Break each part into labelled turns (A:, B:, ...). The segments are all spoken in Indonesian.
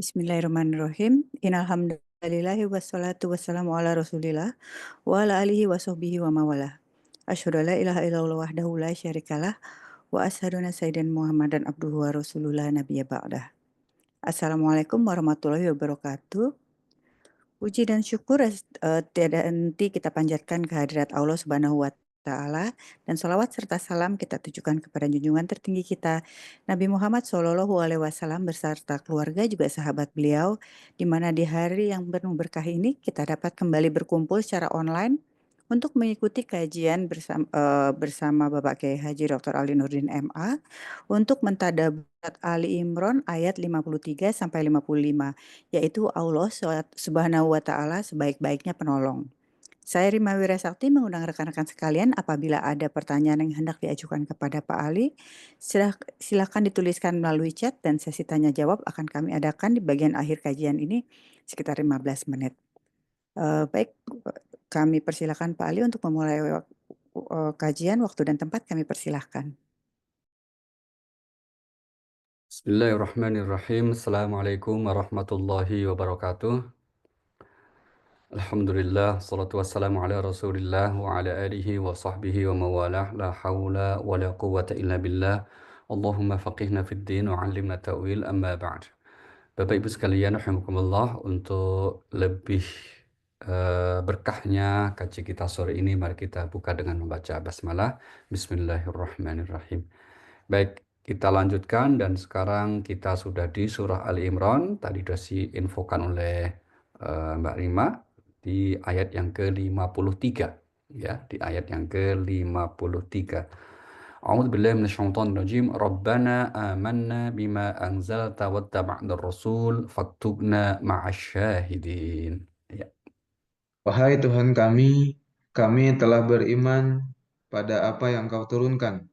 A: Bismillahirrahmanirrahim. Innalhamdalillahi wassalatu wassalamu ala Rasulillah wa ala alihi wa sahbihi wa mawalah. Asyhadu an la ilaha illallah wahdahu la syarikalah wa asyhadu anna sayyidan Muhammadan abduhu wa rasulullah nabiyya ba'dah. Assalamualaikum warahmatullahi wabarakatuh. Puji dan syukur tiada henti kita panjatkan kehadirat Allah Subhanahu wa Ta'ala, dan salawat serta salam kita tujukan kepada junjungan tertinggi kita, Nabi Muhammad SAW beserta keluarga juga sahabat beliau, di mana di hari yang penuh berkah ini kita dapat kembali berkumpul secara online untuk mengikuti kajian bersama Bapak Kiai Haji Dr. Ali Nurdin MA untuk mentadabburat Ali Imran ayat 53 sampai 55, yaitu Allah Subhanahu wa Ta'ala sebaik-baiknya penolong. Saya Rima Wirasakti mengundang rekan-rekan sekalian, apabila ada pertanyaan yang hendak diajukan kepada Pak Ali, silakan dituliskan melalui chat dan sesi tanya jawab akan kami adakan di bagian akhir kajian ini sekitar 15 menit. Baik, kami persilakan Pak Ali untuk memulai kajian. Waktu dan tempat kami persilahkan.
B: Bismillahirrahmanirrahim. Assalamualaikum warahmatullahi wabarakatuh. Alhamdulillah, salatu wassalamu ala rasulillah wa ala alihi wa sahbihi wa mawalah. La hawla wa la quwwata illa billah. Allahumma faqihna fid din wa alimna ta'wil, amma ba'd. Bapak Ibu sekalian, rahimakumullah, untuk lebih berkahnya kaji kita sore ini, mari kita buka dengan membaca basmalah. Bismillahirrahmanirrahim. Baik, kita lanjutkan dan sekarang kita sudah di surah Ali Imran. Tadi sudah diinfokan oleh Mbak Rima di ayat yang ke-53, ya, di ayat yang ke-53. A'udzubillahi minasyaitonir rajim. Rabbana amanna bima anzalta wattaba'na ar-rasul faktubna ma'asyahidin. Ya.
C: Wahai Tuhan kami telah beriman pada apa yang Kau turunkan,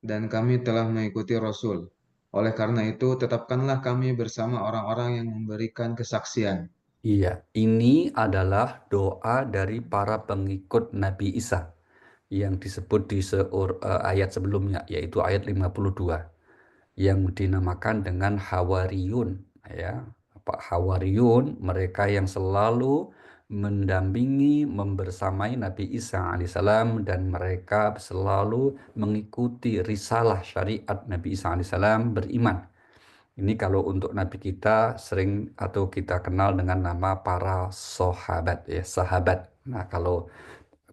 C: dan kami telah mengikuti Rasul. Oleh karena itu, tetapkanlah kami bersama orang-orang yang memberikan kesaksian.
B: Iya, ini adalah doa dari para pengikut Nabi Isa yang disebut di ayat sebelumnya, yaitu ayat 52, yang dinamakan dengan Hawariyun, ya. Hawariyun, mereka yang selalu mendampingi, membersamai Nabi Isa alaihissalam, dan mereka selalu mengikuti risalah syariat Nabi Isa alaihissalam, beriman. Ini kalau untuk Nabi kita sering atau kita kenal dengan nama para sahabat, ya, sahabat. Nah, kalau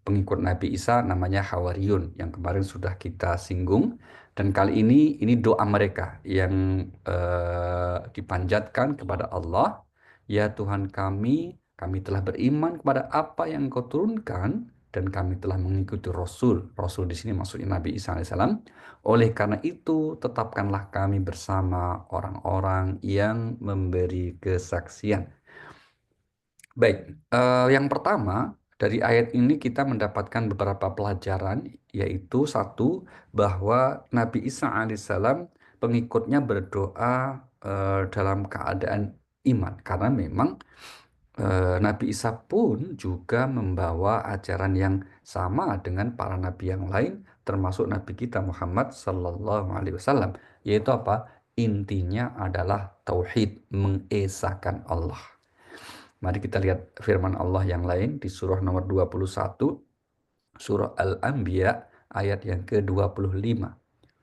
B: pengikut Nabi Isa namanya Hawariyun, yang kemarin sudah kita singgung. Dan kali ini doa mereka yang dipanjatkan kepada Allah. Ya Tuhan kami telah beriman kepada apa yang Kau turunkan, dan kami telah mengikuti Rasul. Rasul di sini maksudnya Nabi Isa alaihissalam. Oleh karena itu, tetapkanlah kami bersama orang-orang yang memberi kesaksian. Baik, yang pertama, dari ayat ini kita mendapatkan beberapa pelajaran, yaitu satu, bahwa Nabi Isa alaihissalam pengikutnya berdoa dalam keadaan iman, karena memang Nabi Isa pun juga membawa ajaran yang sama dengan para nabi yang lain, termasuk Nabi kita Muhammad Sallallahu Alaihi Wasallam, yaitu apa? Intinya adalah tauhid, mengesahkan Allah. Mari kita lihat firman Allah yang lain di surah nomor 21, surah Al-Anbiya ayat yang ke-25.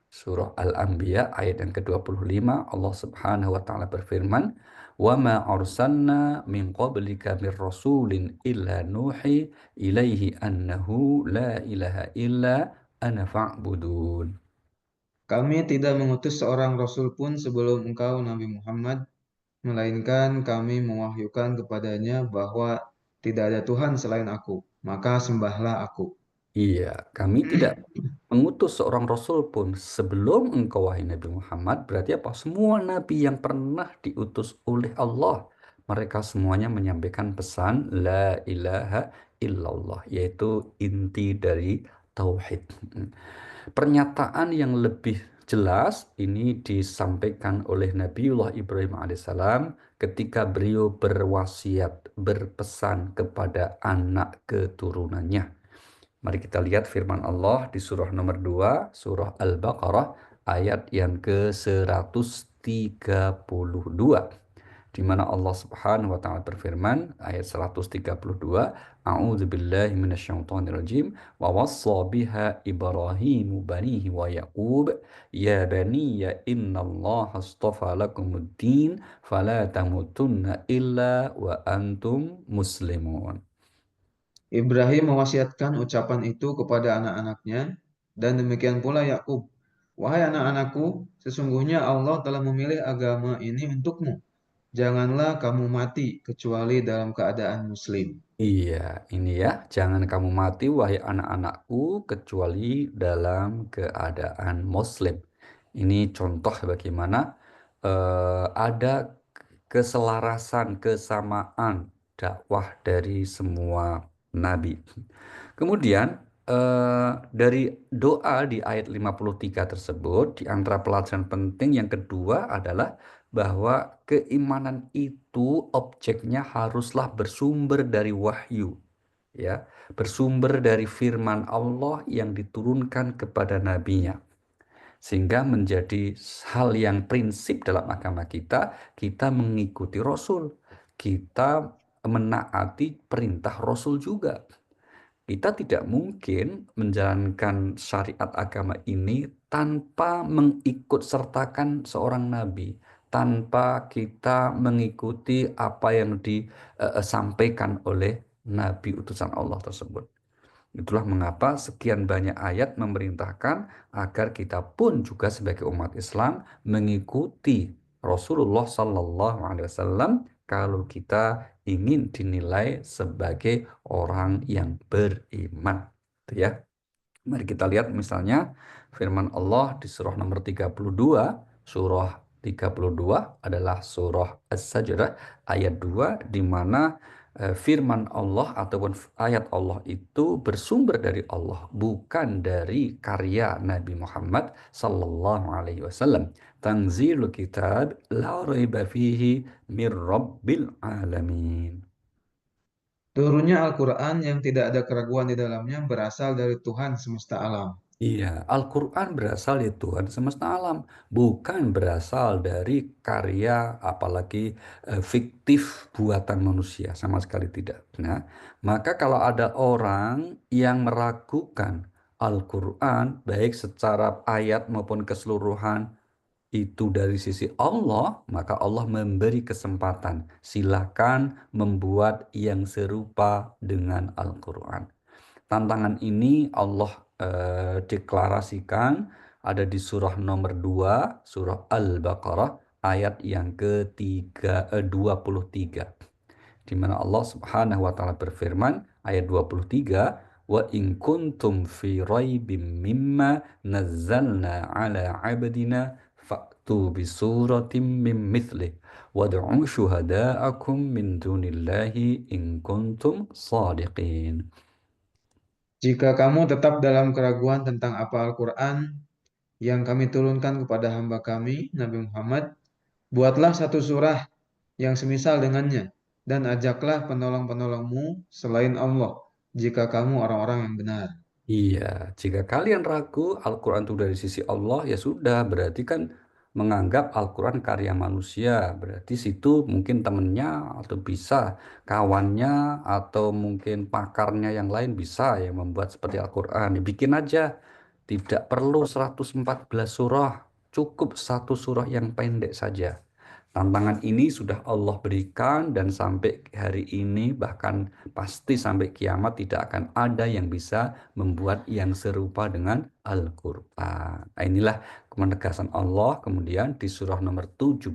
B: Surah Al-Anbiya ayat yang ke-25, Allah Subhanahu wa taala berfirman, "Wa ma arsalna min qablika mir rasulin illa nuhi ilaihi annahu la ilaha illa ana fa'budun."
C: Kami tidak mengutus seorang Rasul pun sebelum Engkau, Nabi Muhammad, melainkan kami mewahyukan kepadanya bahwa tidak ada Tuhan selain Aku, maka sembahlah Aku.
B: Iya, kami tidak mengutus seorang rasul pun sebelum engkau, wahai Nabi Muhammad. Berarti apa? Semua nabi yang pernah diutus oleh Allah, mereka semuanya menyampaikan pesan la ilaha illallah, yaitu inti dari tauhid. Pernyataan yang lebih jelas ini disampaikan oleh Nabiullah Ibrahim alaihissalam ketika beliau berwasiat, berpesan kepada anak keturunannya. Mari kita lihat firman Allah di surah nomor 2, surah Al-Baqarah, ayat yang ke-132. di mana Allah Subhanahu wa taala berfirman ayat 132, A'udzubillahi minasyaitonirrajim wa wassa biha Ibrahimu banihi wa Yaqub ya baniya innallaha astafa lakumuddin fala tamutunna illa wa antum muslimun.
C: Ibrahim mewasiatkan ucapan itu kepada anak-anaknya, dan demikian pula Yakub. Wahai anak-anakku, sesungguhnya Allah telah memilih agama ini untukmu. Janganlah kamu mati kecuali dalam keadaan muslim.
B: Iya, ini ya, jangan kamu mati wahai anak-anakku kecuali dalam keadaan muslim. Ini contoh bagaimana ada keselarasan, kesamaan dakwah dari semua nabi. Kemudian dari doa di ayat 53 tersebut, di antara pelajaran penting yang kedua adalah bahwa keimanan itu objeknya haruslah bersumber dari wahyu, ya, bersumber dari firman Allah yang diturunkan kepada nabinya. Sehingga menjadi hal yang prinsip dalam agama kita, kita mengikuti Rasul, kita menaati perintah Rasul juga. Kita tidak mungkin menjalankan syariat agama ini tanpa mengikut sertakan seorang nabi, tanpa kita mengikuti apa yang disampaikan oleh nabi utusan Allah tersebut. Itulah mengapa sekian banyak ayat memerintahkan agar kita pun juga sebagai umat Islam mengikuti Rasulullah Sallallahu Alaihi Wasallam kalau kita ingin dinilai sebagai orang yang beriman. Gitu ya. Mari kita lihat misalnya firman Allah di surah nomor 32. Surah 32 adalah surah As-Sajdah ayat 2, di mana firman Allah ataupun ayat Allah itu bersumber dari Allah, bukan dari karya Nabi Muhammad sallallahu alaihi wasallam. Tanzilul kitab la raiba fihi mir rabbil alamin.
C: Turunnya Al-Quran yang tidak ada keraguan di dalamnya berasal dari Tuhan semesta alam.
B: Iya, Al-Quran berasal dari Tuhan semesta alam, bukan berasal dari karya apalagi fiktif buatan manusia, sama sekali tidak. Nah, maka kalau ada orang yang meragukan Al-Quran, baik secara ayat maupun keseluruhan, itu dari sisi Allah, maka Allah memberi kesempatan. Silakan membuat yang serupa dengan Al-Quran. Tantangan ini Allah deklarasikan ada di surah nomor 2, surah Al-Baqarah, ayat yang ke-23. Di mana Allah Subhanahu wa taala berfirman ayat 23, wa in kuntum fi raibim mimma nazzalna ala abdina fa'tu bi suratim min mithlih wad'u syuhada'akum min dunillahi in kuntum sadiqin.
C: Jika kamu tetap dalam keraguan tentang apa Al-Quran yang kami turunkan kepada hamba kami, Nabi Muhammad, buatlah satu surah yang semisal dengannya, dan ajaklah penolong-penolongmu selain Allah, jika kamu orang-orang yang benar.
B: Iya, jika kalian ragu Al-Quran itu dari sisi Allah, ya sudah, berarti kan menganggap Al-Quran karya manusia. Berarti situ mungkin temennya atau bisa kawannya atau mungkin pakarnya yang lain bisa yang membuat seperti Al-Quran. Ya, bikin aja, tidak perlu 114 surah, cukup satu surah yang pendek saja. Tantangan ini sudah Allah berikan dan sampai hari ini bahkan pasti sampai kiamat tidak akan ada yang bisa membuat yang serupa dengan Al-Quran. Nah, inilah penegasan Allah kemudian di surah nomor 17,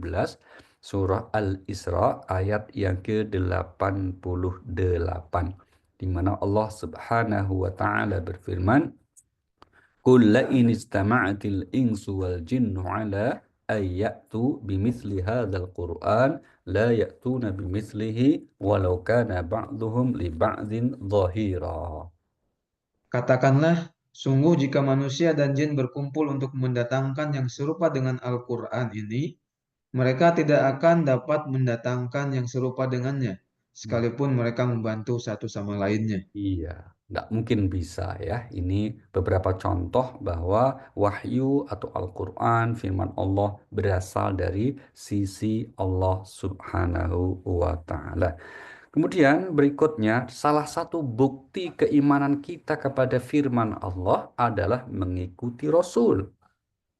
B: surah Al-Isra ayat yang ke-88, di mana Allah Subhanahu wa taala berfirman, Qul la in istama'atil insu wal jinnu ala ay ya'tu bimithli hadzal Qur'an la ya'tuna bimithlihi walau kana ba'duhum li ba'din dhahira.
C: Katakanlah, sungguh jika manusia dan jin berkumpul untuk mendatangkan yang serupa dengan Al-Quran ini, mereka tidak akan dapat mendatangkan yang serupa dengannya, sekalipun mereka membantu satu sama lainnya.
B: Iya. Nggak mungkin bisa ya. Ini beberapa contoh bahwa wahyu atau Al-Quran, firman Allah berasal dari sisi Allah Subhanahu wa Ta'ala. Kemudian berikutnya, salah satu bukti keimanan kita kepada firman Allah adalah mengikuti Rasul.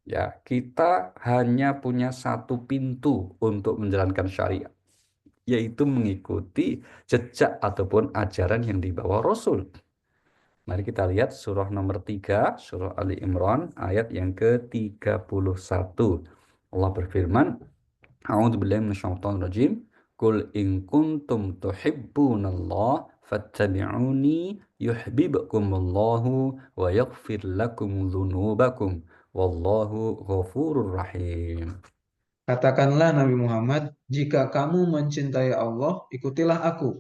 B: Ya, kita hanya punya satu pintu untuk menjalankan syariat, yaitu mengikuti jejak ataupun ajaran yang dibawa Rasul. Mari kita lihat surah nomor 3, surah Ali Imran, ayat yang ke-31. Allah berfirman, A'udzu billahi minasyaitonir rajim. Qul in kuntum tuhibbunallah fattabi'uni yuhibbukumullahu wa yaghfir lakum dzunubakum wallahu ghafurur rahim.
C: Katakanlah Nabi Muhammad, jika kamu mencintai Allah, ikutilah aku.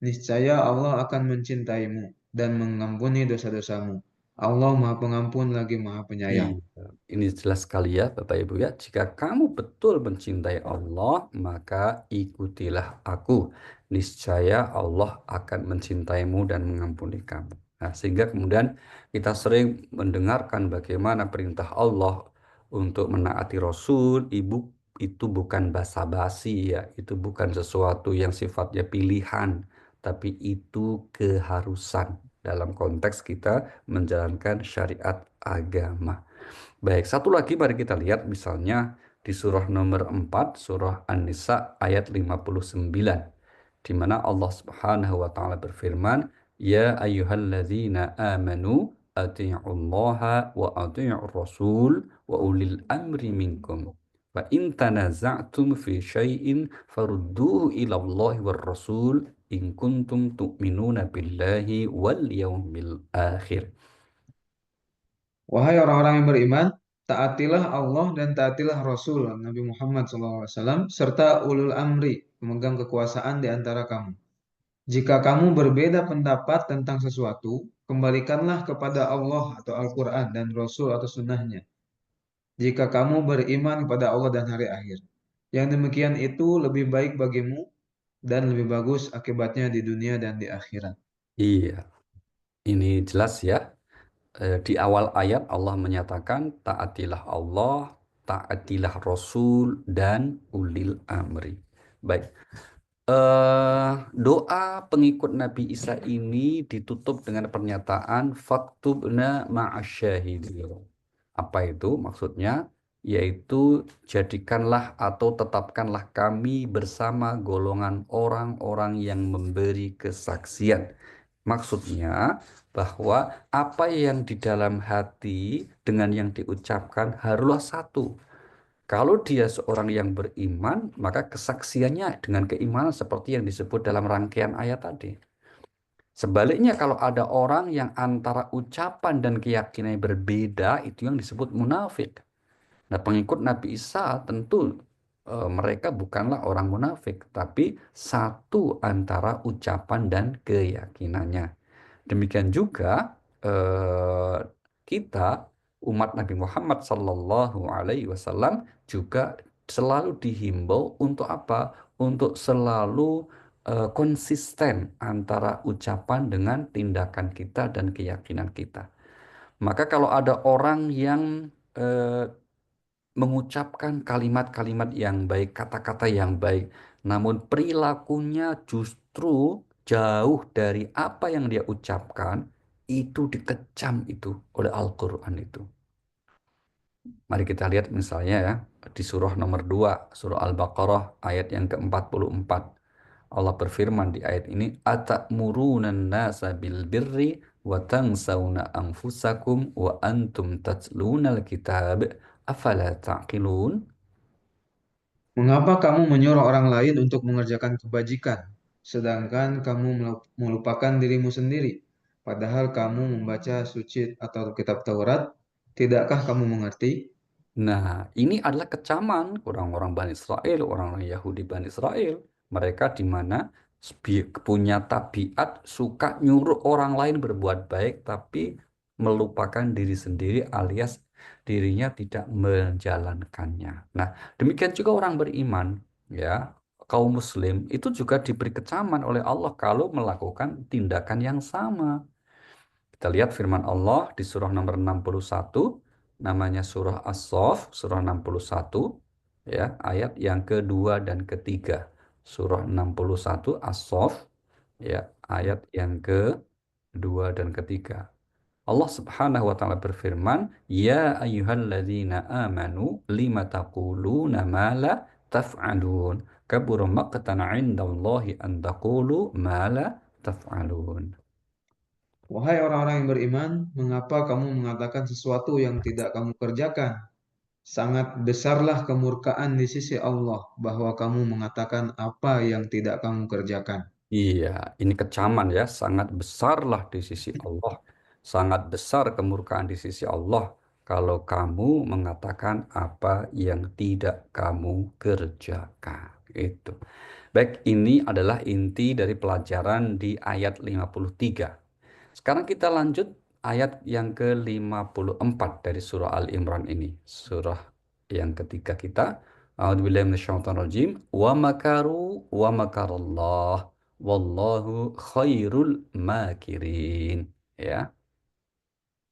C: Niscaya Allah akan mencintaimu dan mengampuni dosa-dosamu. Allah Maha Pengampun lagi Maha Penyayang.
B: Iya, ini jelas sekali ya Bapak Ibu ya. Jika kamu betul mencintai Allah, maka ikutilah aku. Niscaya Allah akan mencintaimu dan mengampuni kamu. Nah, sehingga kemudian kita sering mendengarkan bagaimana perintah Allah untuk menaati Rasul, itu bukan basa-basi ya, itu bukan sesuatu yang sifatnya pilihan, tapi itu keharusan dalam konteks kita menjalankan syariat agama. Baik, satu lagi mari kita lihat misalnya di surah nomor 4, surah An-Nisa ayat 59, di mana Allah Subhanahu wa taala berfirman, "Ya ayyuhalladzina amanu atti'ullaha wa atti'ur rasul wa ulil amri minkum. Fa in tanaza'tum fi syai'in farudduhu ila Allahi war rasul in kuntum tu'minuna billahi wal yawmil akhir."
C: Wahai orang-orang yang beriman, taatilah Allah dan taatilah Rasul Nabi Muhammad SAW serta ulul amri, pemegang kekuasaan di antara kamu. Jika kamu berbeda pendapat tentang sesuatu, kembalikanlah kepada Allah atau Al-Quran dan Rasul atau Sunnahnya. Jika kamu beriman kepada Allah dan hari akhir. Yang demikian itu lebih baik bagimu dan lebih bagus akibatnya di dunia dan di akhirat.
B: Iya, ini jelas ya. Di awal ayat Allah menyatakan taatilah Allah, taatilah Rasul dan ulil amri. Baik. Doa pengikut Nabi Isa ini ditutup dengan pernyataan faktubna ma'asyahidin. Apa itu maksudnya? Yaitu jadikanlah atau tetapkanlah kami bersama golongan orang-orang yang memberi kesaksian. Maksudnya bahwa apa yang di dalam hati dengan yang diucapkan haruslah satu. Kalau dia seorang yang beriman, maka kesaksiannya dengan keimanan seperti yang disebut dalam rangkaian ayat tadi. Sebaliknya kalau ada orang yang antara ucapan dan keyakinannya berbeda, itu yang disebut munafik. Nah, pengikut Nabi Isa tentu mereka bukanlah orang munafik, tapi satu antara ucapan dan keyakinannya. Demikian juga eh, kita umat Nabi Muhammad Sallallahu Alaihi Wasallam juga selalu dihimbau untuk apa? Untuk selalu konsisten antara ucapan dengan tindakan kita dan keyakinan kita. Maka kalau ada orang yang eh, mengucapkan kalimat-kalimat yang baik, kata-kata yang baik, namun perilakunya justru jauh dari apa yang dia ucapkan, itu dikecam itu oleh Al-Quran itu. Mari kita lihat misalnya ya, di surah nomor 2, surah Al-Baqarah ayat yang ke-44. Allah berfirman di ayat ini, "Atamuruna nasa bil birri wa tansawna anfusakum wa antum tatlunal kitab afala taqilun."
C: Mengapa kamu menyuruh orang lain untuk mengerjakan kebajikan, sedangkan kamu melupakan dirimu sendiri? Padahal kamu membaca suci atau kitab Taurat, tidakkah kamu mengerti?
B: Nah, ini adalah kecaman orang-orang Bani Israel, orang-orang Yahudi Bani Israel. Mereka di mana punya tabiat suka nyuruh orang lain berbuat baik, tapi melupakan diri sendiri alias dirinya tidak menjalankannya. Nah, demikian juga orang beriman, ya, kaum muslim itu juga diberi kecaman oleh Allah kalau melakukan tindakan yang sama. Kita lihat firman Allah di surah nomor 61, namanya surah As-Saff, surah 61, ya, ayat yang kedua dan ketiga. Surah 61 As-Saff, ya, ayat yang kedua dan ketiga. Allah Subhanahu wa taala berfirman, "Ya ayyuhalladzina amanu lima taquluna ma la taf'alun. Kabura maqtan 'indallahi an taqulu ma la taf'alun."
C: Wahai orang-orang yang beriman, mengapa kamu mengatakan sesuatu yang tidak kamu kerjakan? Sangat besarlah kemurkaan di sisi Allah bahwa kamu mengatakan apa yang tidak kamu kerjakan.
B: Iya, ini kecaman ya, sangat besarlah di sisi Allah. Sangat besar kemurkaan di sisi Allah kalau kamu mengatakan apa yang tidak kamu kerjakan. Itu. Baik, ini adalah inti dari pelajaran di ayat 53. Sekarang kita lanjut ayat yang ke-54 dari surah Al-Imran ini. Surah yang ketiga kita. A'udzubillahi minasyaitonirrajim. Wa makaru wa makarallah. Wallahu khairul makirin. Ya.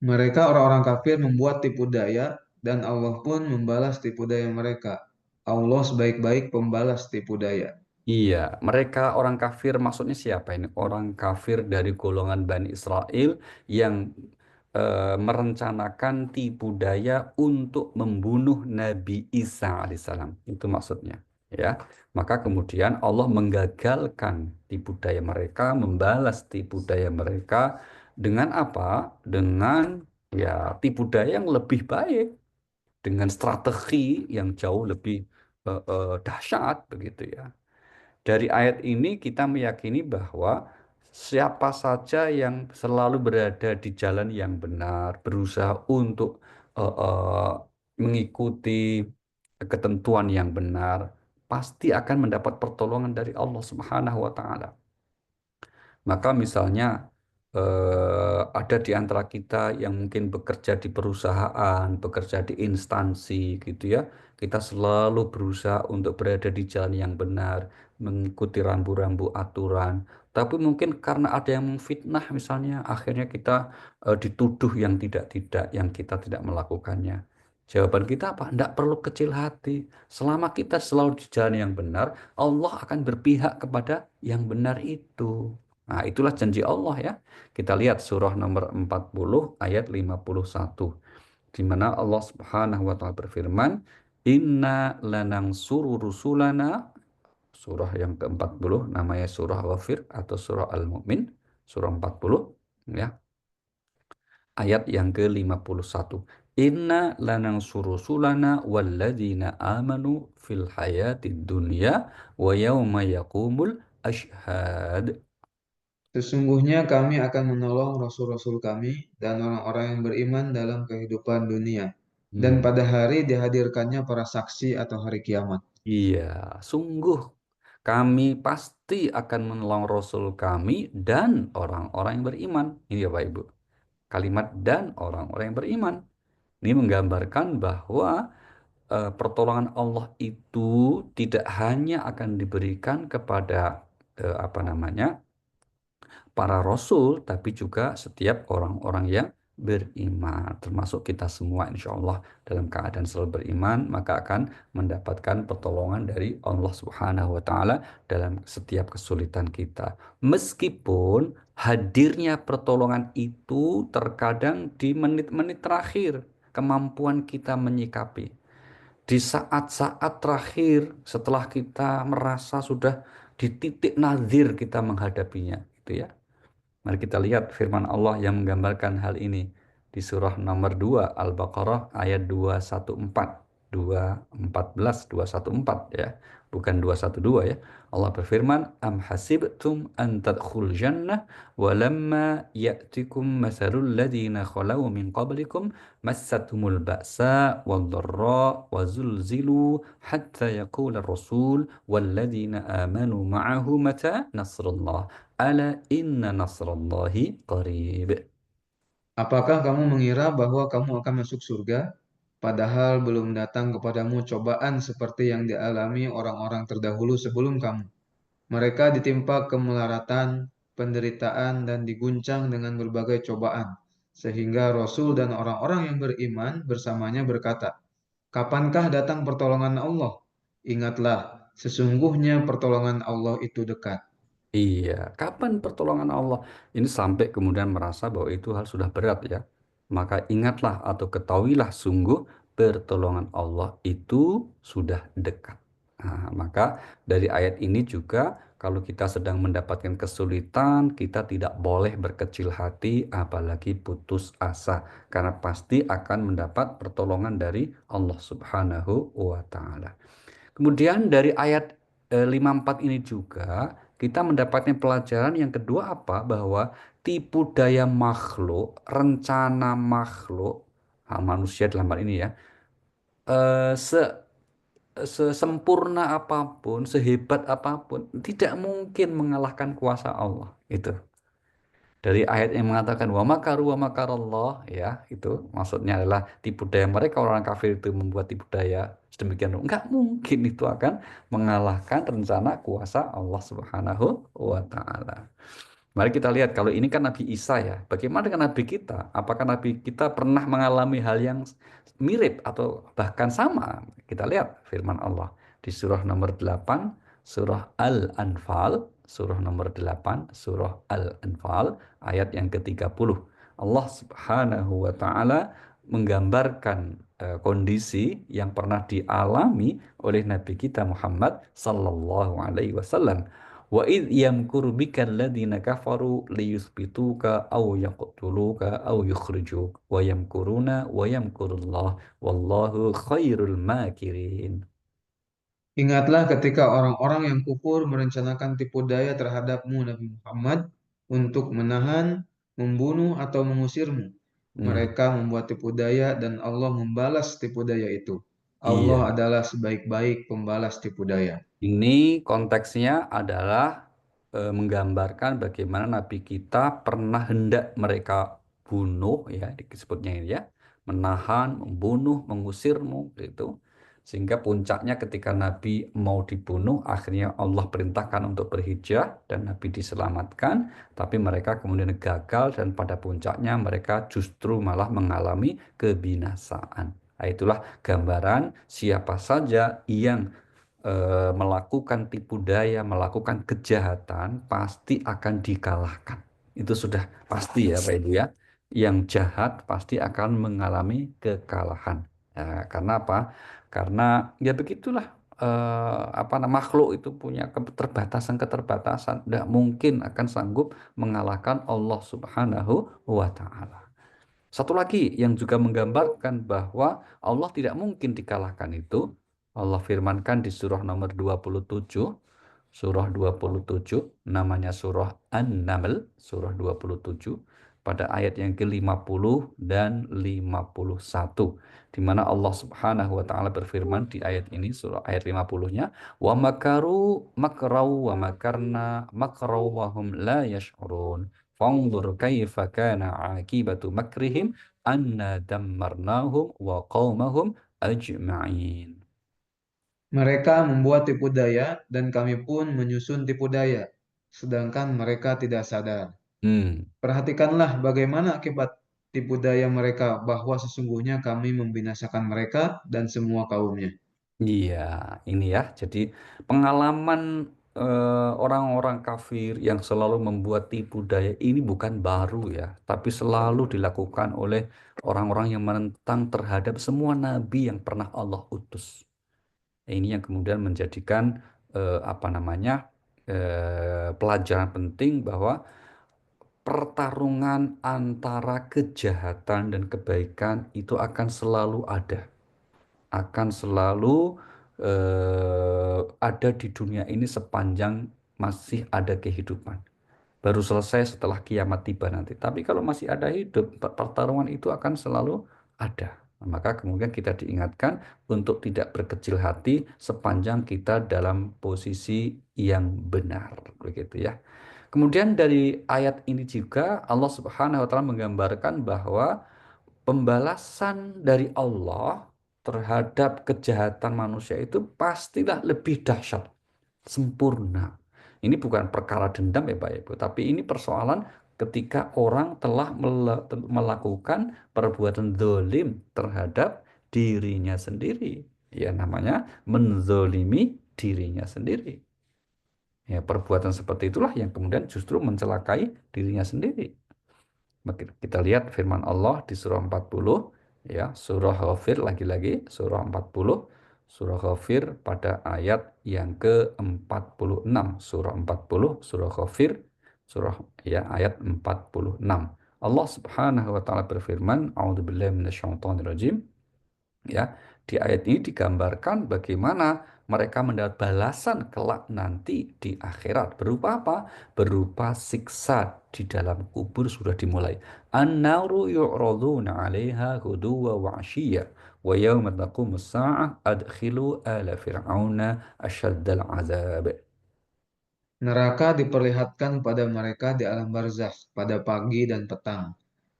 C: Mereka orang-orang kafir membuat tipu daya dan Allah pun membalas tipu daya mereka. Allah sebaik-baik pembalas tipu daya.
B: Iya, mereka orang kafir maksudnya siapa ini? Orang kafir dari golongan Bani Israel yang merencanakan tipu daya untuk membunuh Nabi Isa alaihissalam. Itu maksudnya, ya. Maka kemudian Allah menggagalkan tipu daya mereka, membalas tipu daya mereka dengan apa? Dengan ya tipu daya yang lebih baik, dengan strategi yang jauh lebih dahsyat begitu ya. Dari ayat ini kita meyakini bahwa siapa saja yang selalu berada di jalan yang benar, berusaha untuk eh, eh, mengikuti ketentuan yang benar, pasti akan mendapat pertolongan dari Allah Subhanahu wa taala. Maka misalnya ada di antara kita yang mungkin bekerja di perusahaan, bekerja di instansi gitu ya. Kita selalu berusaha untuk berada di jalan yang benar, mengikuti rambu-rambu aturan. Tapi mungkin karena ada yang memfitnah misalnya, akhirnya kita dituduh yang tidak-tidak, yang kita tidak melakukannya. Jawaban kita apa? Tidak perlu kecil hati. Selama kita selalu di jalan yang benar, Allah akan berpihak kepada yang benar itu. Nah, itulah janji Allah ya. Kita lihat surah nomor 40 ayat 51. Di mana Allah Subhanahu wa taala berfirman, "Inna lanansuru rusulana." Surah yang ke-40 namanya surah Ghafir atau surah Al-Mu'min, surah 40 ya. Ayat yang ke-51. Inna lanansuru rusulana walladzina amanu fil hayatid dunya wa yauma yaqumul ashhad.
C: Sesungguhnya kami akan menolong rasul-rasul kami dan orang-orang yang beriman dalam kehidupan dunia. Dan
B: Hmm.
C: pada hari dihadirkannya para saksi atau hari kiamat.
B: Iya, sungguh kami pasti akan menolong Rasul kami dan orang-orang yang beriman. Ini ya Pak Ibu. Kalimat dan orang-orang yang beriman. Ini menggambarkan bahwa pertolongan Allah itu tidak hanya akan diberikan kepada apa namanya para rasul, tapi juga setiap orang-orang yang beriman, termasuk kita semua insya Allah dalam keadaan selalu beriman, maka akan mendapatkan pertolongan dari Allah Subhanahu wa Ta'ala dalam setiap kesulitan kita. Meskipun hadirnya pertolongan itu terkadang di menit-menit terakhir, kemampuan kita menyikapi. Di saat-saat terakhir setelah kita merasa sudah di titik nadir kita menghadapinya, gitu ya. Mari kita lihat firman Allah yang menggambarkan hal ini di surah nomor 2 Al-Baqarah ayat 214, 214, 214 ya. Bukan 212 ya. Allah berfirman, "Am hasibtum an tadkhul jannah wa lamma ya'tikum mathalul ladzina khalau min qablikum massatumul ba'sa wad dharra wa zulzilu hatta yaqula ar-rasul wal ladzina amanu ma'ahu mata nasrullah." Ala inna nasrallahi qarib.
C: Apakah kamu mengira bahwa kamu akan masuk surga, padahal belum datang kepadamu cobaan seperti yang dialami orang-orang terdahulu sebelum kamu? Mereka ditimpa kemelaratan penderitaan, dan diguncang dengan berbagai cobaan. Sehingga Rasul dan orang-orang yang beriman bersamanya berkata, "Kapankah datang pertolongan Allah? Ingatlah, sesungguhnya pertolongan Allah itu dekat."
B: Iya, kapan pertolongan Allah? Ini sampai kemudian merasa bahwa itu hal sudah berat ya. Maka ingatlah atau ketahuilah sungguh pertolongan Allah itu sudah dekat. Nah, maka dari ayat ini juga kalau kita sedang mendapatkan kesulitan, kita tidak boleh berkecil hati apalagi putus asa karena pasti akan mendapat pertolongan dari Allah Subhanahu wa taala. Kemudian dari ayat 54 ini juga kita mendapatkan pelajaran yang kedua apa? Bahwa tipu daya makhluk, rencana makhluk, manusia dalam hal ini ya, eh, se sesempurna apapun, sehebat apapun, tidak mungkin mengalahkan kuasa Allah. Itu. Dari ayat yang mengatakan wa makaru wa makarallah ya, itu maksudnya adalah tipu daya mereka orang kafir itu membuat tipu daya sedemikian rupa. Enggak mungkin itu akan mengalahkan rencana kuasa Allah Subhanahu wa taala. Mari kita lihat kalau ini kan Nabi Isa ya. Bagaimana dengan Nabi kita? Apakah Nabi kita pernah mengalami hal yang mirip atau bahkan sama? Kita lihat firman Allah di surah nomor 8, surah Al-Anfal, surah nomor 8, surah Al-Anfal ayat yang ke-30. Allah Subhanahu wa taala menggambarkan kondisi yang pernah dialami oleh Nabi kita Muhammad sallallahu alaihi wasallam. Wa id yamkuru bika alladziina kafaru liyuthbituka aw yaqtuluka aw yukhrijuk wa yamkuruna wa yamkurullah wallahu khairul makirin.
C: Ingatlah ketika orang-orang yang kufur merencanakan tipu daya terhadapmu Nabi Muhammad untuk menahan, membunuh atau mengusirmu.
B: Hmm,
C: Mereka membuat tipu daya dan Allah membalas tipu daya itu. Allah
B: iya.
C: adalah sebaik-baik pembalas tipu daya.
B: Ini konteksnya adalah menggambarkan bagaimana Nabi kita pernah hendak mereka bunuh ya disebutnya ini ya, menahan, membunuh, mengusirmu gitu. Sehingga puncaknya ketika Nabi mau dibunuh, akhirnya Allah perintahkan untuk berhijrah dan Nabi diselamatkan, tapi mereka kemudian gagal dan pada puncaknya mereka justru malah mengalami kebinasaan. Nah, itulah gambaran siapa saja yang melakukan tipu daya, melakukan kejahatan, pasti akan dikalahkan. Itu sudah pasti ya Pak Ibu ya. Yang jahat pasti akan mengalami kekalahan. Ya, karena apa? Karena ya begitulah makhluk itu punya keterbatasan-keterbatasan. Tidak mungkin akan sanggup mengalahkan Allah Subhanahu wa Ta'ala. Satu lagi yang juga menggambarkan bahwa Allah tidak mungkin dikalahkan itu, Allah firmankan di surah nomor 27, surah 27, namanya surah An-Naml, surah 27, pada ayat yang ke-50 dan 51. Di mana Allah Subhanahu wa taala berfirman di ayat ini, surah ayat 50-nya, "Wa makaru makrau wa makarna makrau wa hum la yash'urun." Fanzur kaifa kana akibatu makrihim anna dammarnahum wa qaumahum ajma'in.
C: Mereka membuat tipu daya dan kami pun menyusun tipu daya, sedangkan mereka tidak sadar.
B: Hmm,
C: Perhatikanlah bagaimana akibat tipu daya mereka bahwa sesungguhnya kami membinasakan mereka dan semua kaumnya.
B: iya, ini ya. Jadi pengalaman orang-orang kafir yang selalu membuat tipu daya ini bukan baru ya, tapi selalu dilakukan oleh orang-orang yang menentang terhadap semua nabi yang pernah Allah utus. Ini yang kemudian menjadikan pelajaran penting bahwa pertarungan antara kejahatan dan kebaikan itu akan selalu ada, akan selalu ada di dunia ini sepanjang masih ada kehidupan. Baru selesai setelah kiamat tiba nanti. Tapi kalau masih ada hidup, pertarungan itu akan selalu ada. Nah, maka kemudian kita diingatkan untuk tidak berkecil hati sepanjang kita dalam posisi yang benar, begitu ya. Kemudian dari ayat ini juga Allah Subhanahu wa taala menggambarkan bahwa pembalasan dari Allah terhadap kejahatan manusia itu pastilah lebih dahsyat, sempurna. Ini bukan perkara dendam ya Pak Ibu, tapi ini persoalan ketika orang telah melakukan perbuatan zalim terhadap dirinya sendiri. Ya namanya menzolimi dirinya sendiri. Ya perbuatan seperti itulah yang kemudian justru mencelakai dirinya sendiri. Kita lihat firman Allah di surah 40, ya, surah Ghafir lagi-lagi, surah 40, surah Ghafir pada ayat yang ke-46, surah 40, surah Ghafir, surah ya ayat 46. Allah Subhanahu wa taala berfirman, A'udzubillahi minasyaitonirrajim. Ya, di ayat ini digambarkan bagaimana mereka mendapat balasan kelak nanti di akhirat. Berupa apa? Berupa siksa di dalam kubur sudah dimulai. An-naru yu'raduna 'alaiha ghuduwa wa 'ashiyya wa yawma taqumus sa'ah adkhilu ala fir'auna asyaddal 'adzab.
C: Neraka diperlihatkan pada mereka di alam barzakh pada pagi dan petang.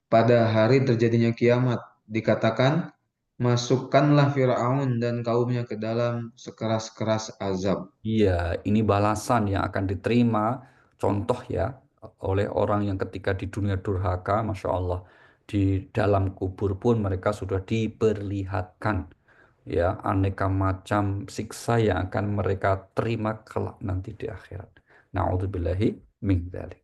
C: Pada hari terjadinya kiamat, dikatakan, masukkanlah Firaun dan kaumnya ke dalam sekeras-keras azab.
B: Iya, ini balasan yang akan diterima. Contoh ya, oleh orang yang ketika di dunia durhaka, Masya Allah, di dalam kubur pun mereka sudah diperlihatkan. Ya, aneka macam siksa yang akan mereka terima kelak nanti di akhirat. Na'udzubillahi min dzalik.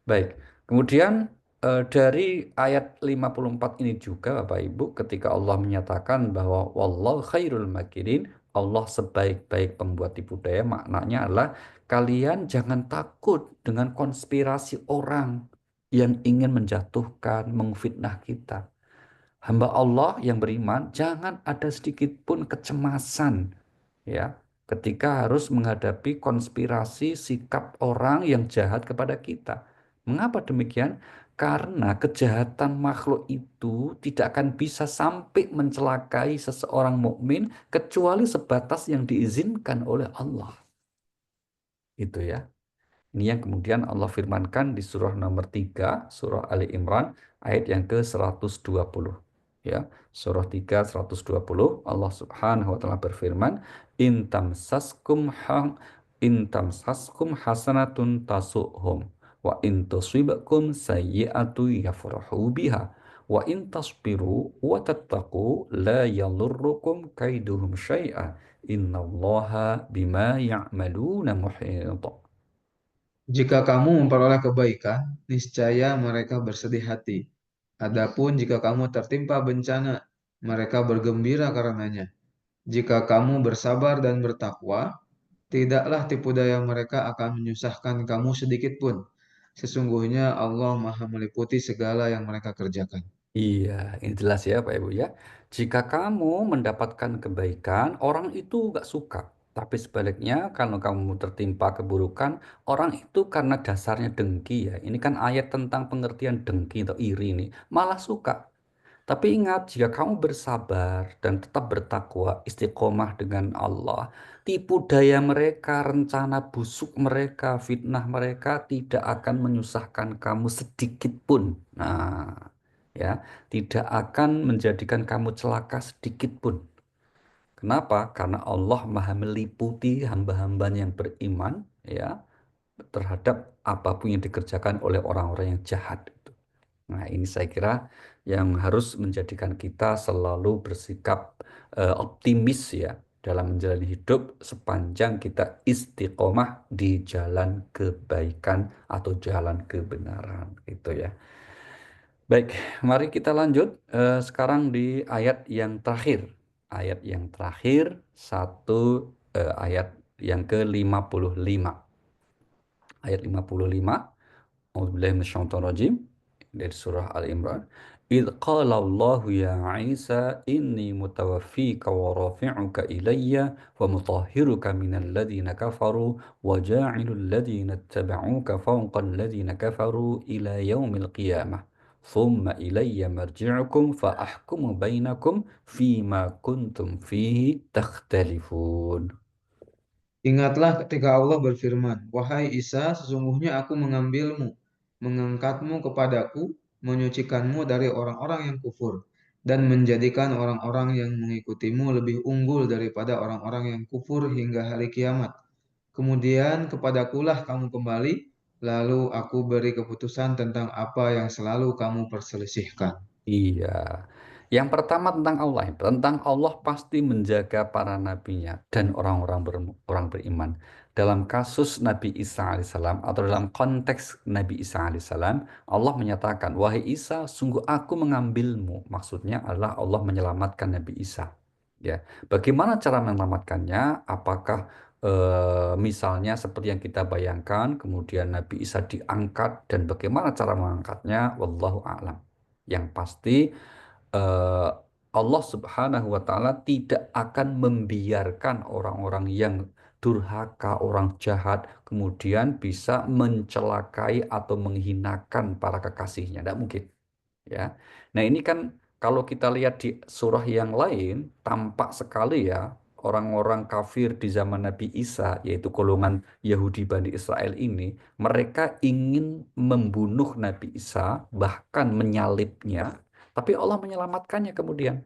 B: Baik, kemudian dari ayat 54 ini juga Bapak Ibu ketika Allah menyatakan bahwa wallahu khairul makirin, Allah sebaik-baik pembuat tipu daya, maknanya adalah kalian jangan takut dengan konspirasi orang yang ingin menjatuhkan, mengfitnah kita. Hamba Allah yang beriman, jangan ada sedikit pun kecemasan ya ketika harus menghadapi konspirasi sikap orang yang jahat kepada kita. Mengapa demikian? Karena kejahatan makhluk itu tidak akan bisa sampai mencelakai seseorang mukmin kecuali sebatas yang diizinkan oleh Allah. Itu ya. Ini yang kemudian Allah firmankan di surah nomor 3, surah Ali Imran, ayat yang ke-120. Ya, surah 3, 120, Allah Subhanahu wa taala berfirman, In tamsaskum hasanatun tasu'hum wa in tusibkum sayyi'atu yafrahu biha wa in tasbiru wa tattaqu la yadhurrukum kaiduhum syai'a innallaha bima ya'maluna muhit.
C: Jika kamu memperoleh kebaikan, niscaya mereka bersedih hati. Adapun jika kamu tertimpa bencana, mereka bergembira karenanya. Jika kamu bersabar dan bertakwa, tidaklah tipu daya mereka akan menyusahkan kamu sedikit pun. Sesungguhnya Allah Maha meliputi segala yang mereka kerjakan.
B: Iya, ini jelas ya Pak Ibu ya. Jika kamu mendapatkan kebaikan, orang itu gak suka. Tapi sebaliknya, kalau kamu tertimpa keburukan, orang itu karena dasarnya dengki ya. Ini kan ayat tentang pengertian dengki atau iri nih. Malah suka. Tapi ingat, jika kamu bersabar dan tetap bertakwa, istiqomah dengan Allah, tipu daya mereka, rencana busuk mereka, fitnah mereka tidak akan menyusahkan kamu sedikit pun. Nah, ya, tidak akan menjadikan kamu celaka sedikit pun. Kenapa? Karena Allah Maha meliputi hamba-hambanya yang beriman, ya, terhadap apapun yang dikerjakan oleh orang-orang yang jahat. Nah, ini saya kira yang harus menjadikan kita selalu bersikap optimis ya dalam menjalani hidup sepanjang kita istiqomah di jalan kebaikan atau jalan kebenaran gitu ya. Baik, mari kita lanjut sekarang di ayat yang terakhir. Ayat yang terakhir satu ayat yang ke-55. Ayat 55. A'udzubillahi minasyaitonirrajim dari surah Al-Imran. Idh qala Allahu ya Isa inni mutawaffika wa rafi'uka ilayya wa mutahhiruka minal ladzina kafaru wa ja'ilul ladzina ittaba'uka fawqa alladzina kafaru ila yaumil qiyamah. Thumma ilayya marji'ukum fa ahkumu bainakum fima kuntum fihi takhtalifun.
C: Ingatlah ketika Allah berfirman, wahai Isa, sesungguhnya aku mengambilmu, mengangkatmu kepadaku, menyucikanmu dari orang-orang yang kufur, dan menjadikan orang-orang yang mengikutimu lebih unggul daripada orang-orang yang kufur hingga hari kiamat. Kemudian kepadakulah kamu kembali, lalu aku beri keputusan tentang apa yang selalu kamu perselisihkan.
B: Iya. Yang pertama tentang Allah. Tentang Allah pasti menjaga para nabinya dan orang-orang orang beriman. Dalam kasus Nabi Isa alaihissalam atau dalam konteks Nabi Isa alaihissalam, Allah menyatakan, wahai Isa, sungguh aku mengambilmu. Maksudnya adalah Allah menyelamatkan Nabi Isa. Ya, bagaimana cara menyelamatkannya? Apakah misalnya seperti yang kita bayangkan, kemudian Nabi Isa diangkat dan bagaimana cara mengangkatnya? Wallahu a'lam. Yang pasti eh, Allah Subhanahu wa taala tidak akan membiarkan orang-orang yang durhaka, orang jahat kemudian bisa mencelakai atau menghinakan para kekasihnya. Tidak mungkin, ya. Nah, ini kan kalau kita lihat di surah yang lain tampak sekali ya orang-orang kafir di zaman Nabi Isa yaitu golongan Yahudi Bani Israel ini mereka ingin membunuh Nabi Isa bahkan menyalibnya tapi Allah menyelamatkannya kemudian.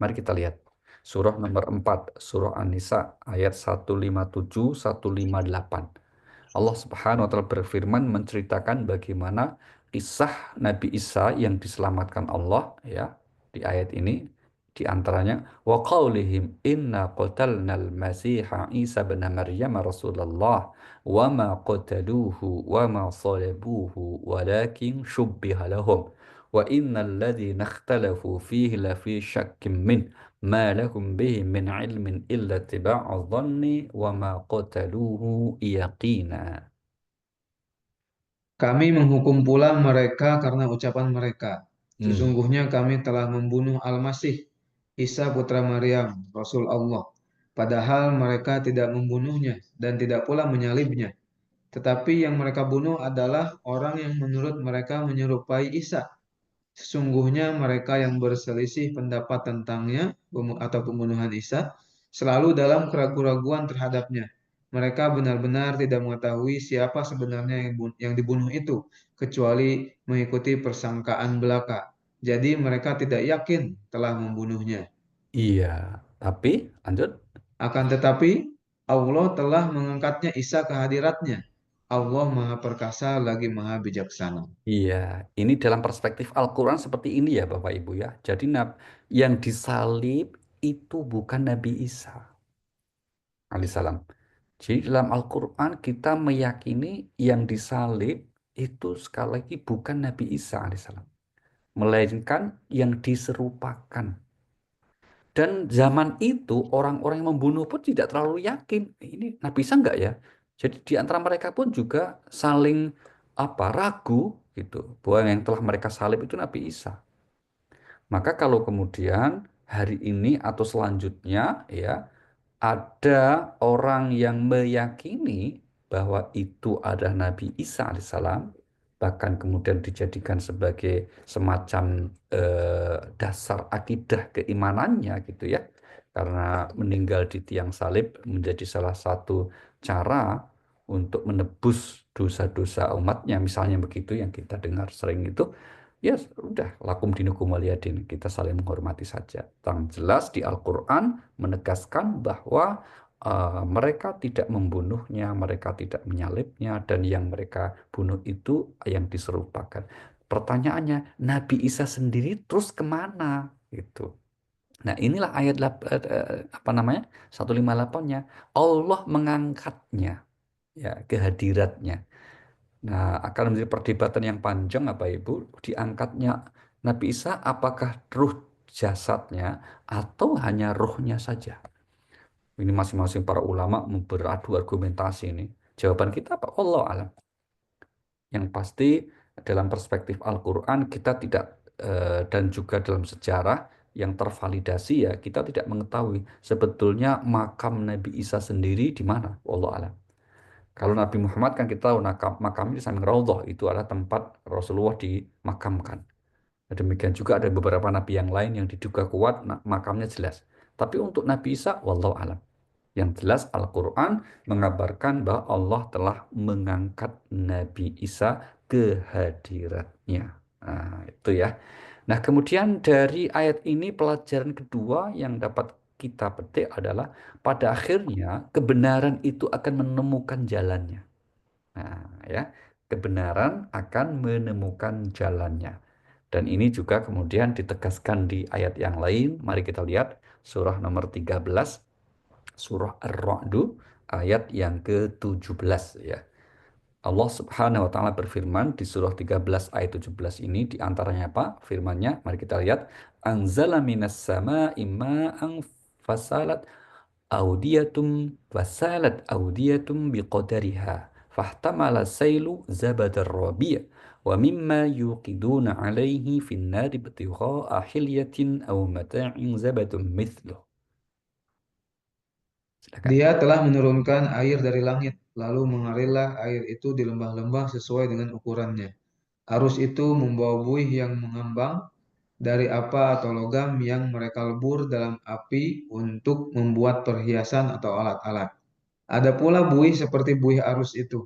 B: Mari kita lihat surah nomor 4 surah An-Nisa ayat 157 158. Allah Subhanahu wa taala berfirman menceritakan bagaimana kisah Nabi Isa yang diselamatkan Allah ya di ayat ini di antaranya wa qaulihim inna qatalnal masiha Isa bin Maryam Rasulullah wa ma qataluhu wa ma salabuhu walakin shubbiha lahum wa innal ladzina ikhtalafu fihi lafi syakkim min ما لهم به من علم إلا اتباع الظن وما قتلوه يقينا.
C: Kami menghukum pula mereka karena ucapan mereka.
B: Hmm.
C: Sesungguhnya kami telah membunuh Al-Masih, Isa putra Maryam, Rasul Allah. Padahal mereka tidak membunuhnya dan tidak pula menyalibnya. Tetapi yang mereka bunuh adalah orang yang menurut mereka menyerupai Isa. Sesungguhnya mereka yang berselisih pendapat tentangnya atau pembunuhan Isa selalu dalam keraguan-keraguan terhadapnya. Mereka benar-benar tidak mengetahui siapa sebenarnya yang dibunuh itu, kecuali mengikuti persangkaan belaka. Jadi mereka tidak yakin telah membunuhnya.
B: Iya, tapi lanjut.
C: Akan tetapi Allah telah mengangkatnya Isa ke hadiratnya. Allah Maha Perkasa lagi Maha Bijaksana.
B: Iya, ini dalam perspektif Al-Quran seperti ini ya Bapak Ibu ya. Jadi yang disalib itu bukan Nabi Isa alaihissalam. Jadi dalam Al-Quran kita meyakini yang disalib itu sekali lagi bukan Nabi Isa alaihissalam. Melainkan yang diserupakan. Dan zaman itu orang-orang yang membunuh pun tidak terlalu yakin ini Nabi Isa enggak ya. Jadi di antara mereka pun juga saling ragu gitu bahwa yang telah mereka salib itu Nabi Isa. Maka kalau kemudian hari ini atau selanjutnya ya ada orang yang meyakini bahwa itu adalah Nabi Isa alaihissalam, bahkan kemudian dijadikan sebagai semacam dasar akidah keimanannya gitu ya, karena meninggal di tiang salib menjadi salah satu cara untuk menebus dosa-dosa umatnya, misalnya begitu yang kita dengar sering itu. Ya udah, lakum dinukum waliyadin, kita saling menghormati saja. Yang jelas di Al-Quran menegaskan bahwa mereka tidak membunuhnya, mereka tidak menyalibnya, dan yang mereka bunuh itu yang diserupakan. Pertanyaannya, Nabi Isa sendiri terus kemana? Gitu. Nah, inilah ayat apa namanya 158-nya. Allah mengangkatnya, ya, kehadiratnya. Nah, akan menjadi perdebatan yang panjang, Bapak Ibu, diangkatnya Nabi Isa apakah ruh jasadnya atau hanya ruhnya saja? Ini masing-masing para ulama beradu argumentasi ini. Jawaban kita apa? Allah alam. Yang pasti dalam perspektif Al-Quran kita tidak dan juga dalam sejarah yang tervalidasi ya kita tidak mengetahui sebetulnya makam Nabi Isa sendiri di mana. Allah alam. Kalau Nabi Muhammad kan kita tahu makamnya di samping Raudhah itu adalah tempat Rasulullah dimakamkan. Demikian juga ada beberapa nabi yang lain yang diduga kuat makamnya jelas. Tapi untuk Nabi Isa, wallahu alam. Yang jelas Al-Quran mengabarkan bahwa Allah telah mengangkat Nabi Isa ke hadiratnya. Nah, itu ya. Nah, kemudian dari ayat ini pelajaran kedua yang dapat kita petik adalah pada akhirnya kebenaran itu akan menemukan jalannya. Nah, ya, kebenaran akan menemukan jalannya. Dan ini juga kemudian ditegaskan di ayat yang lain. Mari kita lihat surah nomor 13, surah Ar-Ra'du, ayat yang ke-17 ya. Allah Subhanahu wa taala berfirman di surah 13 ayat 17 ini di antaranya apa? Firman-Nya, mari kita lihat. Anzala minas sama'i ma'an fasalat audiyatum biqadariha fahtamala sailu zabadar rabi' wa mimma yuqiduna alaihi fin nari ibtigha'a hilyatin aw mata'in zabadun mithluh. Silakan.
C: Dia telah menurunkan air dari langit, lalu mengalirlah air itu di lembah-lembah sesuai dengan ukurannya. Arus itu membawa buih yang mengambang dari apa atau logam yang mereka lebur dalam api untuk membuat perhiasan atau alat-alat. Ada pula buih seperti buih arus itu.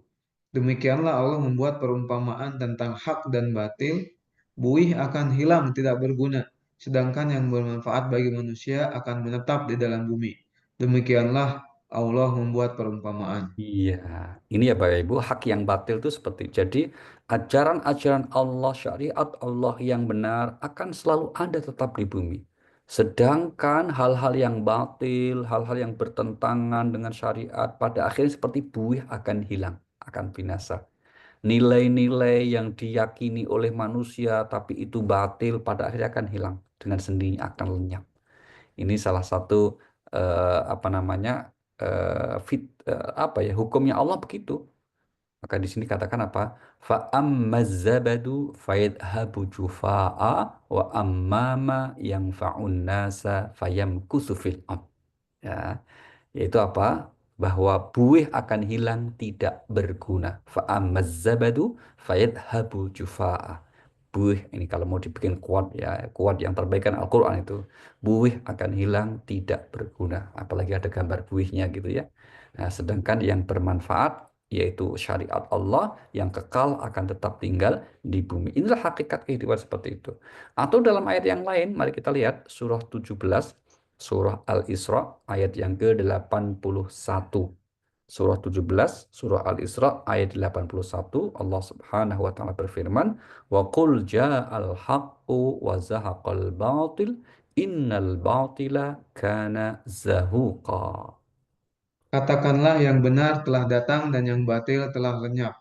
C: Demikianlah Allah membuat perumpamaan tentang hak dan batil. Buih akan hilang tidak berguna, sedangkan yang bermanfaat bagi manusia akan menetap di dalam bumi. Demikianlah Allah membuat perumpamaan.
B: Iya, ini ya Bapak Ibu, hak yang batil itu seperti jadi ajaran-ajaran Allah, syariat Allah yang benar akan selalu ada tetap di bumi. Sedangkan hal-hal yang batil, hal-hal yang bertentangan dengan syariat pada akhirnya seperti buih akan hilang, akan binasa. Nilai-nilai yang diyakini oleh manusia tapi itu batil pada akhirnya akan hilang dengan sendirinya akan lenyap. Ini salah satu apa namanya apa ya hukumnya Allah begitu. Maka di sini katakan apa? Fa ammazzabadu fayadhabu jufa'a wa ammama yanfa'un nasa fayamkusu fil ard. Ya, yaitu apa? Bahwa buih akan hilang tidak berguna. Fa'amazzabadu fayadhabu jufa'a. Buih ini kalau mau dibikin kuat ya, kuat yang terbaik kan Al-Quran itu. Buih akan hilang tidak berguna. Apalagi ada gambar buihnya gitu ya. Nah, sedangkan yang bermanfaat yaitu syariat Allah yang kekal akan tetap tinggal di bumi. Inilah hakikat kehidupan seperti itu. Atau dalam ayat yang lain, mari kita lihat surah 17 Surah Al-Isra ayat yang ke-81. Surah 17, Surah Al-Isra ayat 81, Allah Subhanahu wa taala berfirman, "Wa qul ja'al haqqu wa zahaqal batil, innal batila kana zahuqa."
C: Katakanlah yang benar telah datang dan yang batil telah lenyap.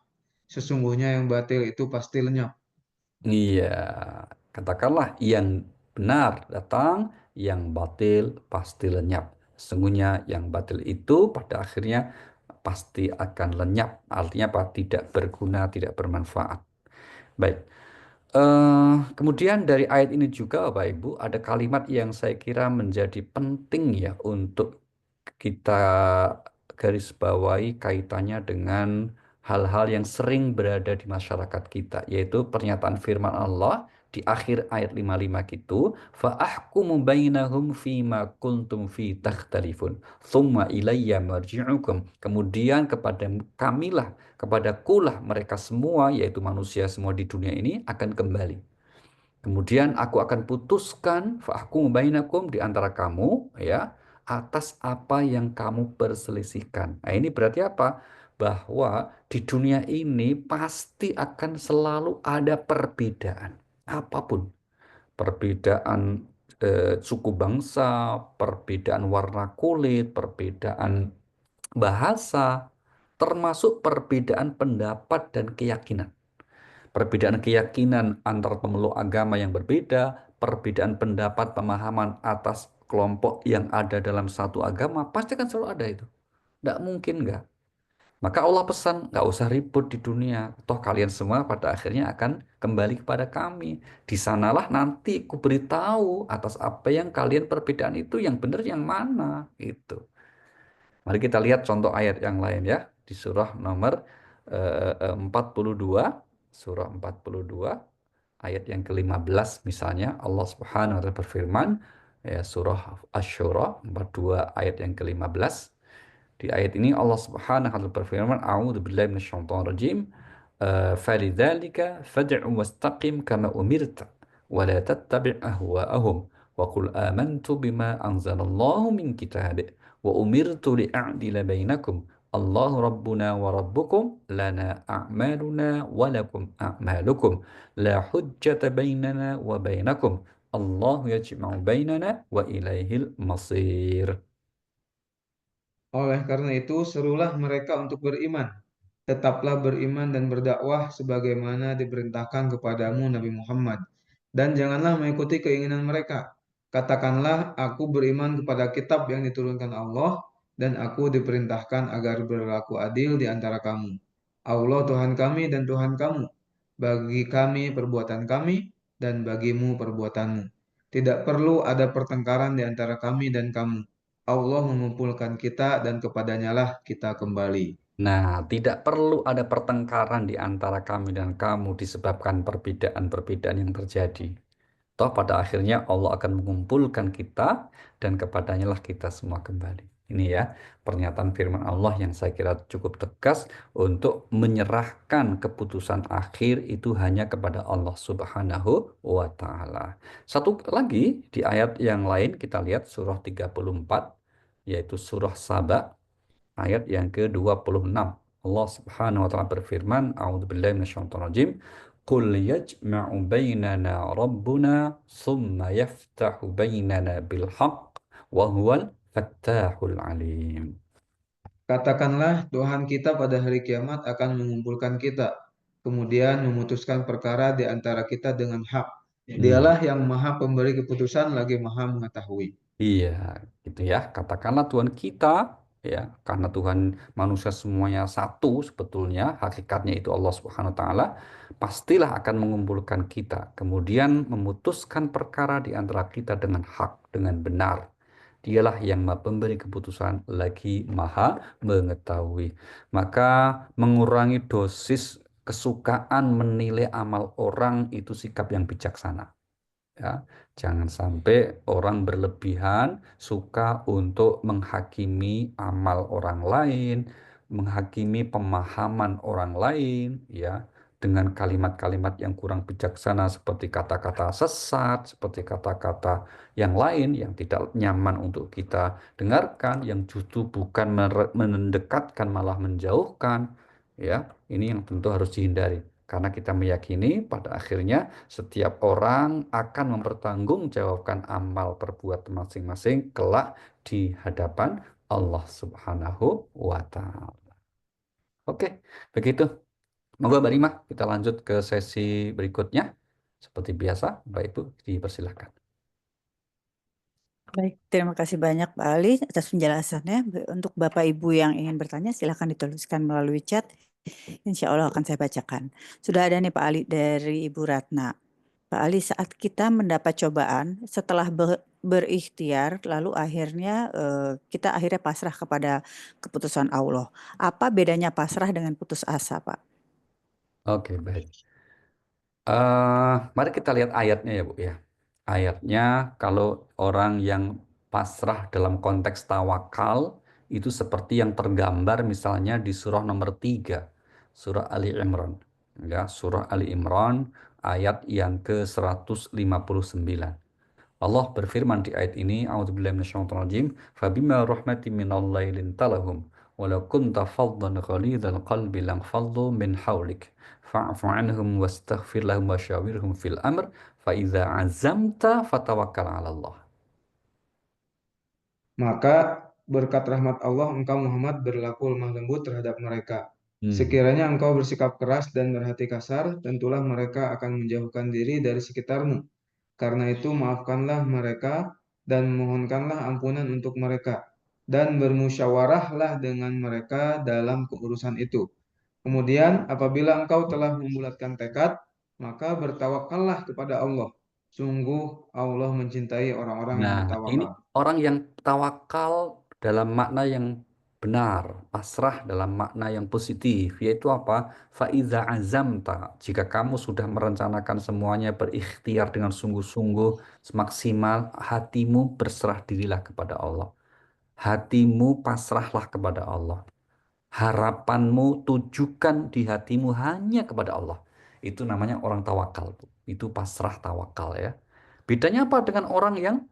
C: Sesungguhnya yang batil itu pasti lenyap.
B: Iya, katakanlah yang benar datang, yang batil pasti lenyap. Sesungguhnya yang batil itu pada akhirnya pasti akan lenyap. Artinya apa? Tidak berguna, tidak bermanfaat. Baik. Kemudian dari ayat ini juga Bapak Ibu ada kalimat yang saya kira menjadi penting ya untuk kita garis bawahi kaitannya dengan hal-hal yang sering berada di masyarakat kita, yaitu pernyataan firman Allah di akhir ayat 55 gitu, fa'ahkumu bainahum fima kuntum fi takhtalifun thumma ilayya marji'ukum. Kemudian kepada kamilah, kepada kulah mereka semua, yaitu manusia semua di dunia ini akan kembali. Kemudian aku akan putuskan fahkum bainakum di antara kamu ya atas apa yang kamu perselisihkan. Nah, ini berarti apa? Bahwa di dunia ini pasti akan selalu ada perbedaan. Apapun. Perbedaan suku bangsa, perbedaan warna kulit, perbedaan bahasa, termasuk perbedaan pendapat dan keyakinan. Perbedaan keyakinan antar pemeluk agama yang berbeda, perbedaan pendapat pemahaman atas kelompok yang ada dalam satu agama, pasti akan selalu ada itu. Tidak mungkin nggak. Maka Allah pesan, nggak usah ribut di dunia. Toh kalian semua pada akhirnya akan kembali kepada kami. Di sanalah nanti ku beritahu atas apa yang kalian perbedaan itu yang benar yang mana. Itu. Mari kita lihat contoh ayat yang lain ya. Di surah nomor 42. Surah 42 ayat yang ke-15 misalnya Allah Subhanahu wa taala berfirman ya surah Asy-Syura 42 ayat yang ke-15. Di ayat ini Allah Subhanahu wa taala berfirman a'udzu billahi minasyaitonir rajim falidzalika fad'u wastaqim kama umirta wa la tattabi' ahwa'ahum wa qul amantu bima anzalallahu min kitab wa umirtu li'a'dila bainakum Allahu rabbuna wa rabbukum lana a'maluna wa lakum a'malukum la hujjata bainana wa bainakum Allahu yajma'u bainana wa ilaihil masir.
C: Oleh karena itu, serulah mereka untuk beriman. Tetaplah beriman dan berdakwah sebagaimana diperintahkan kepadamu Nabi Muhammad. Dan janganlah mengikuti keinginan mereka. Katakanlah, aku beriman kepada kitab yang diturunkan Allah, dan aku diperintahkan agar berlaku adil di antara kamu. Allah Tuhan kami dan Tuhan kamu. Bagi kami perbuatan kami, dan bagimu perbuatanmu. Tidak perlu ada pertengkaran di antara kami dan kamu. Allah mengumpulkan kita dan kepadanya lah kita kembali.
B: Nah, tidak perlu ada pertengkaran di antara kami dan kamu disebabkan perbedaan-perbedaan yang terjadi. Toh pada akhirnya Allah akan mengumpulkan kita dan kepadanya lah kita semua kembali. Ini ya pernyataan firman Allah yang saya kira cukup tegas untuk menyerahkan keputusan akhir itu hanya kepada Allah Subhanahu wa taala. Satu lagi di ayat yang lain kita lihat surah 34 yaitu surah Saba ayat yang ke-26. Allah Subhanahu wa taala berfirman, A'udzubillahi minasyaitonirrajim, Qul yajma'u bainana rabbuna thumma yaftahu bainana bil haqq wa huwal fattahul alim.
C: Katakanlah, Tuhan kita pada hari kiamat akan mengumpulkan kita, kemudian memutuskan perkara di antara kita dengan hak.
B: Hmm.
C: Dialah yang maha pemberi keputusan lagi maha mengetahui.
B: Iya, gitu ya. Katakanlah Tuhan kita, ya, karena Tuhan manusia semuanya satu sebetulnya, hakikatnya itu Allah Subhanahu wa taala, pastilah akan mengumpulkan kita, kemudian memutuskan perkara di antara kita dengan hak, dengan benar. Dialah yang maha pemberi keputusan lagi maha mengetahui. Maka mengurangi dosis kesukaan menilai amal orang itu sikap yang bijaksana. Ya, jangan sampai orang berlebihan suka untuk menghakimi amal orang lain, menghakimi pemahaman orang lain, ya, dengan kalimat-kalimat yang kurang bijaksana seperti kata-kata sesat, seperti kata-kata yang lain yang tidak nyaman untuk kita dengarkan, yang justru bukan mendekatkan malah menjauhkan, ya, ini yang tentu harus dihindari. Karena kita meyakini pada akhirnya setiap orang akan mempertanggungjawabkan amal perbuatan masing-masing kelak di hadapan Allah Subhanahu wa Ta'ala. Oke, begitu. Moga Mbak Rima, kita lanjut ke sesi berikutnya. Seperti biasa, Mbak Ibu dipersilahkan.
A: Baik, terima kasih banyak Pak Ali atas penjelasannya. Untuk Bapak Ibu yang ingin bertanya, silakan dituliskan melalui chat. Insya Allah akan saya bacakan. Sudah ada nih Pak Ali dari Ibu Ratna. Pak Ali, saat kita mendapat cobaan, setelah berikhtiar, lalu akhirnya kita akhirnya pasrah kepada keputusan Allah. Apa bedanya pasrah dengan putus asa, Pak?
B: Oke, baik. Mari kita lihat ayatnya ya Bu ya. Ayatnya kalau orang yang pasrah dalam konteks tawakal itu seperti yang tergambar misalnya di surah nomor 3, surah Ali Imran. Ya, surah Ali Imran ayat yang ke-159. Allah berfirman di ayat ini, A'udzubillahi minasyaitonirrajim, "Fabima rahmatin minallahi lintalahum, walau kunta faddan ghalidhal qalbi lanfaddu min hawlik, fa'fu anhum wastaghfir lahum wasyawirhum fil amr, fa idza azamta fatawakkal 'ala Allah."
C: Maka berkat rahmat Allah engkau Muhammad berlaku lemah lembut terhadap mereka.
B: Hmm.
C: Sekiranya engkau bersikap keras dan berhati kasar, tentulah mereka akan menjauhkan diri dari sekitarmu. Karena itu maafkanlah mereka dan mohonkanlah ampunan untuk mereka. Dan bermusyawarahlah dengan mereka dalam keurusan itu. Kemudian apabila engkau telah membulatkan tekad, maka bertawakallah kepada Allah. Sungguh Allah mencintai orang-orang yang
B: Nah, ini
C: bertawakal.
B: orang yang tawakal dalam makna yang benar, pasrah dalam makna yang positif, yaitu apa? Faiza azamta, jika kamu sudah merencanakan semuanya, berikhtiar dengan sungguh-sungguh, semaksimal, hatimu berserah dirilah kepada Allah. Hatimu pasrahlah kepada Allah. Harapanmu tujukan di hatimu hanya kepada Allah. Itu namanya orang tawakal, Bu. Itu pasrah tawakal ya. Bedanya apa dengan orang yang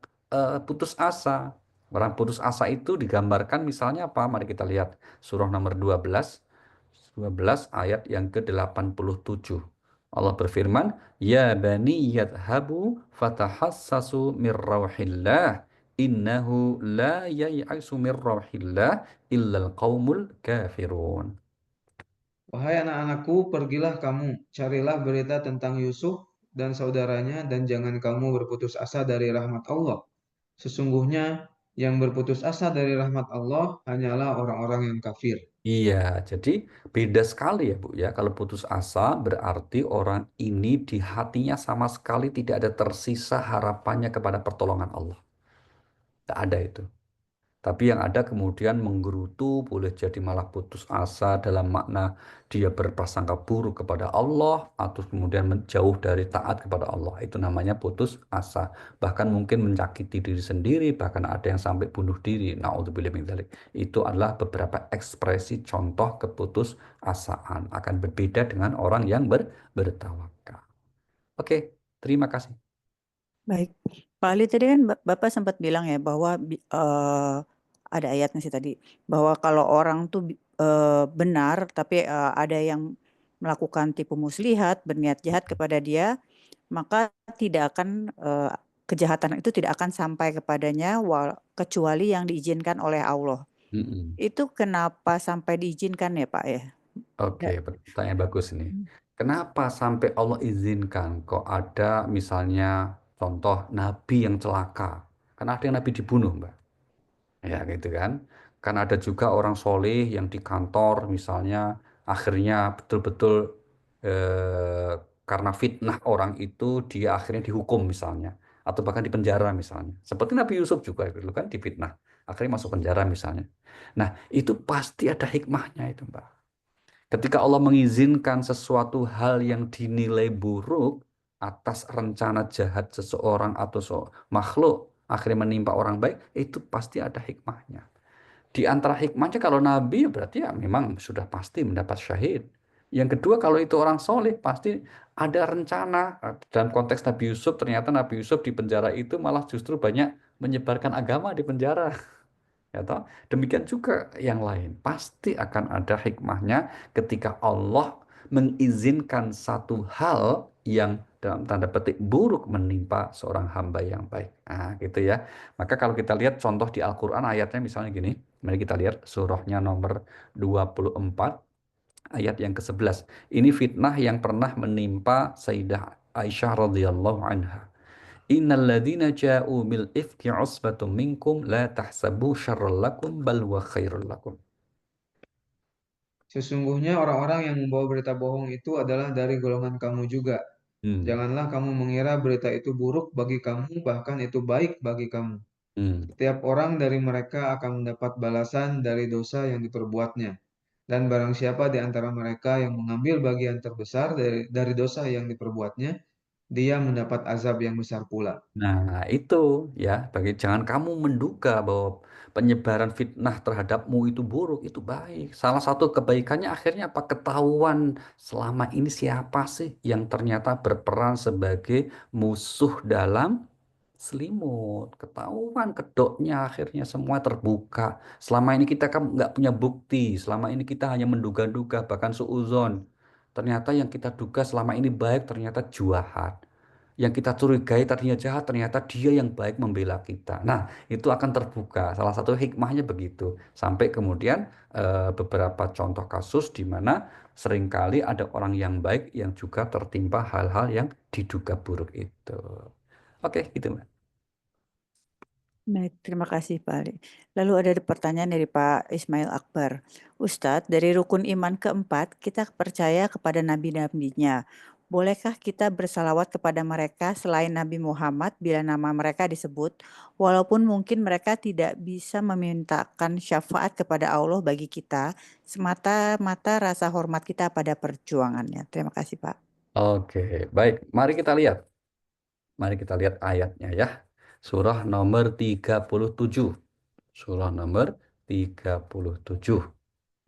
B: putus asa? Orang putus asa itu digambarkan misalnya apa? Mari kita lihat surah nomor 12 ayat yang ke-87. Allah berfirman, "Ya bani yadhabu fatahassasu mir rauhillah innahu la yai'asu mir rauhillah illal qaumul kafirun."
C: Wahai anak-anakku, pergilah kamu, carilah berita tentang Yusuf dan saudaranya dan jangan kamu berputus asa dari rahmat Allah. Sesungguhnya yang berputus asa dari rahmat Allah hanyalah orang-orang yang kafir.
B: Iya, jadi beda sekali ya Bu ya. Kalau putus asa berarti orang ini di hatinya sama sekali tidak ada tersisa harapannya kepada pertolongan Allah. Tidak ada itu. Tapi yang ada kemudian menggerutu, boleh jadi malah putus asa dalam makna dia berprasangka buruk kepada Allah atau kemudian menjauh dari taat kepada Allah. Itu namanya putus asa. Bahkan mungkin menyakiti diri sendiri, bahkan ada yang sampai bunuh diri. Na'udzubillah min dzalik. Itu adalah beberapa ekspresi contoh keputus asaan. Akan berbeda dengan orang yang bertawakal. Oke, terima kasih.
A: Baik, Pak Ali tadi kan Bapak sempat bilang ya bahwa ada ayatnya sih tadi bahwa kalau orang tuh benar tapi ada yang melakukan tipu muslihat, berniat jahat kepada dia, maka tidak akan kejahatan itu tidak akan sampai kepadanya kecuali yang diizinkan oleh Allah.
B: Mm-mm.
A: Itu kenapa sampai diizinkan ya Pak ya?
B: Oke,
A: Ya.
B: pertanyaan bagus ini. Kenapa sampai Allah izinkan kok ada misalnya contoh nabi yang celaka? Kan ada yang nabi dibunuh, Mbak. Ya gitu kan. Kan ada juga orang soleh yang di kantor misalnya akhirnya betul-betul eh, karena fitnah orang itu dia akhirnya dihukum misalnya. Atau bahkan di penjara misalnya. Seperti Nabi Yusuf juga dulu kan difitnah. Akhirnya masuk penjara misalnya. Nah itu pasti ada hikmahnya itu Mbak. Ketika Allah mengizinkan sesuatu hal yang dinilai buruk atas rencana jahat seseorang atau makhluk akhirnya menimpa orang baik, itu pasti ada hikmahnya. Di antara hikmahnya kalau Nabi ya berarti ya memang sudah pasti mendapat syahid. Yang kedua kalau itu orang soleh pasti ada rencana. Dalam konteks Nabi Yusuf ternyata Nabi Yusuf di penjara itu malah justru banyak menyebarkan agama di penjara. Ya toh? Demikian juga yang lain. Pasti akan ada hikmahnya ketika Allah mengizinkan satu hal yang dalam tanda petik buruk menimpa seorang hamba yang baik. Nah, gitu ya. Maka kalau kita lihat contoh di Al-Quran ayatnya misalnya gini. Mari kita lihat surahnya nomor 24 ayat yang ke-11. Ini fitnah yang pernah menimpa Sayyidah Aisyah radhiyallahu anha. Innalladzina ja'u bil ifki usbatum minkum la tahsabu syarral lakum bal huwa khairul lakum.
C: Sesungguhnya orang-orang yang membawa berita bohong itu adalah dari golongan kamu juga.
B: Hmm.
C: Janganlah kamu mengira berita itu buruk bagi kamu, bahkan itu baik bagi kamu.
B: Hmm.
C: Setiap orang dari mereka akan mendapat balasan dari dosa yang diperbuatnya. Dan barang siapa di antara mereka yang mengambil bagian terbesar dari dosa yang diperbuatnya, dia mendapat azab yang besar pula.
B: Nah, itu ya, bagi jangan kamu menduga bahwa penyebaran fitnah terhadapmu itu buruk, itu baik. Salah satu kebaikannya akhirnya apa? Ketahuan selama ini siapa sih yang ternyata berperan sebagai musuh dalam selimut. Ketahuan kedoknya akhirnya semua terbuka. Selama ini kita kan nggak punya bukti, selama ini kita hanya menduga-duga, bahkan suuzon. Ternyata yang kita duga selama ini baik, ternyata jahat. Yang kita curigai tadinya jahat, ternyata dia yang baik membela kita. Nah, itu akan terbuka. Salah satu hikmahnya begitu. Sampai kemudian beberapa contoh kasus di mana seringkali ada orang yang baik yang juga tertimpa hal-hal yang diduga buruk itu. Oke, gitu, Mbak.
A: Baik, terima kasih Pak Ali. Lalu ada pertanyaan dari Pak Ismail Akbar. Ustadz, dari rukun iman keempat, kita percaya kepada nabi-nabinya. Bolehkah kita bersalawat kepada mereka selain Nabi Muhammad bila nama mereka disebut, walaupun mungkin mereka tidak bisa memintakan syafaat kepada Allah bagi kita, semata-mata rasa hormat kita pada perjuangannya. Terima kasih Pak.
B: Oke, baik. Mari kita lihat. Mari kita lihat ayatnya ya. Surah nomor 37. Surah nomor 37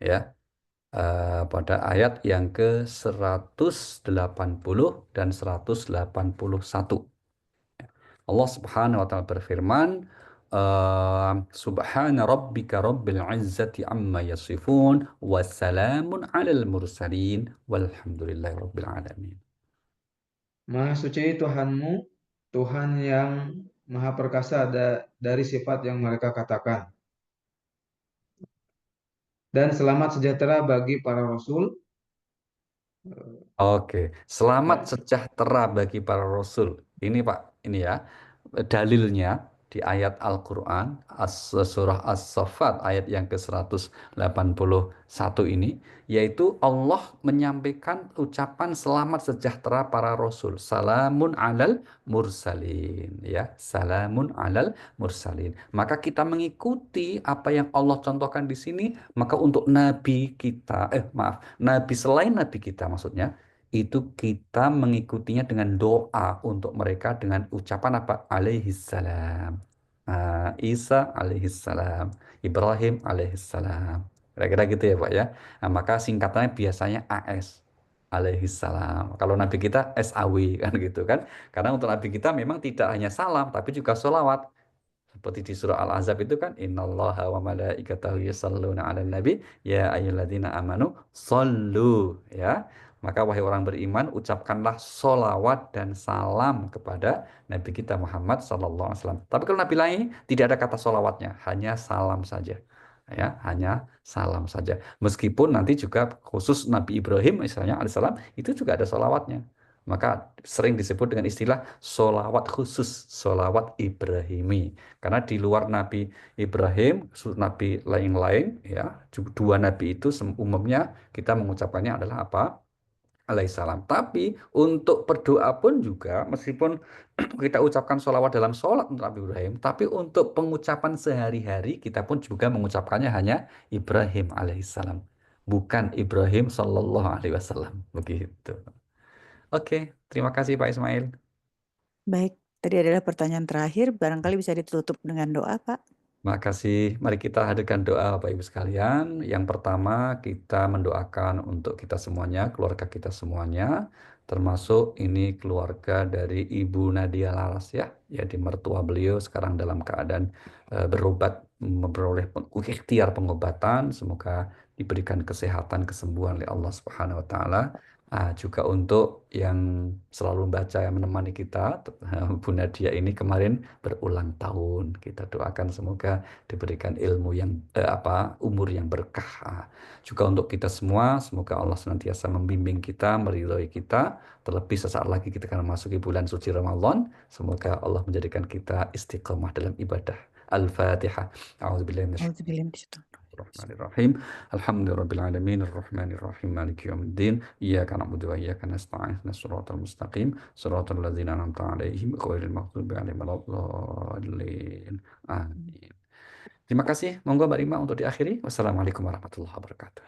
B: ya. Pada ayat yang ke 180 dan 181. Allah Subhanahu wa taala berfirman, Subhana rabbika rabbil izzati amma yasifun wassalamun alal mursalin walhamdulillahi rabbil alamin.
C: Maha suci Tuhanmu, Tuhan yang maha perkasa dari sifat yang mereka katakan. Dan selamat sejahtera bagi para rasul.
B: Oke, selamat
C: Ya,
B: sejahtera bagi para rasul. Ini Pak, ini ya dalilnya di ayat Al-Quran, surah As-Saffat ayat yang ke-181 ini, yaitu Allah menyampaikan ucapan selamat sejahtera para rasul. Salamun alal mursalin, ya, salamun alal mursalin. Maka kita mengikuti apa yang Allah contohkan di sini, maka untuk nabi kita, maaf, nabi selain nabi kita maksudnya, itu kita mengikutinya dengan doa untuk mereka dengan ucapan apa? Alaihissalam. Isa alaihissalam. Ibrahim alaihissalam. Kira-kira gitu ya Pak ya. Nah, maka singkatannya biasanya AS. Alaihissalam. Kalau Nabi kita SAW kan gitu kan. Karena untuk Nabi kita memang tidak hanya salam tapi juga sholawat. Seperti di surah Al-Ahzab itu kan innallaha wa malaikatahu yusholluna 'alan nabi ya ayyuhalladzina amanu shollu ya. Maka wahai orang beriman ucapkanlah solawat dan salam kepada Nabi kita Muhammad sallallahu alaihi wasallam. Tapi kalau Nabi lain tidak ada kata solawatnya, hanya salam saja. Ya, hanya salam saja. Meskipun nanti juga khusus Nabi Ibrahim misalnya alaihissalam itu juga ada solawatnya. Maka sering disebut dengan istilah solawat khusus, solawat Ibrahimi. Karena di luar Nabi Ibrahim, Nabi lain-lain, ya, dua Nabi itu umumnya kita mengucapkannya adalah apa? Alaihissalam. Tapi untuk berdoa pun juga, meskipun kita ucapkan sholawat dalam sholat untuk Nabi Ibrahim, tapi untuk pengucapan sehari-hari kita pun juga mengucapkannya hanya Ibrahim alaihissalam, bukan Ibrahim Sallallahu Alaihi Wasallam. Begitu. Oke, terima kasih Pak Ismail.
A: Baik, tadi adalah pertanyaan terakhir, barangkali bisa ditutup dengan doa, Pak.
B: Makasih. Mari kita hadirkan doa Bapak Ibu sekalian. Yang pertama kita mendoakan untuk kita semuanya, keluarga kita semuanya, termasuk ini keluarga dari Ibu Nadia Laras ya, di mertua beliau sekarang dalam keadaan berobat, memperoleh ikhtiar pengobatan. Semoga diberikan kesehatan, kesembuhan oleh Allah Subhanahu wa taala. Juga untuk yang selalu membaca yang menemani kita, Bu Nadia ini kemarin berulang tahun. Kita doakan semoga diberikan ilmu yang umur yang berkah. Juga untuk kita semua, semoga Allah senantiasa membimbing kita, meridhoi kita. Terlebih sesaat lagi kita akan memasuki bulan suci Ramadan. Semoga Allah menjadikan kita istiqomah dalam ibadah. Al-Fatihah. A'udzubillahi Bismillahirrahmanirrahim. Alhamdulillahirabbil alamin arrahmanir rahim maliki yaumiddin. Iyyaka na'budu wa iyyaka nasta'in. Ihdinas siratal mustaqim. Shiratal ladzina an'amta 'alaihim ghairil maghdubi 'alaihim waladdallin. Amin. Terima kasih. Monggo Mbak Rima untuk diakhiri. Wassalamualaikum warahmatullahi wabarakatuh.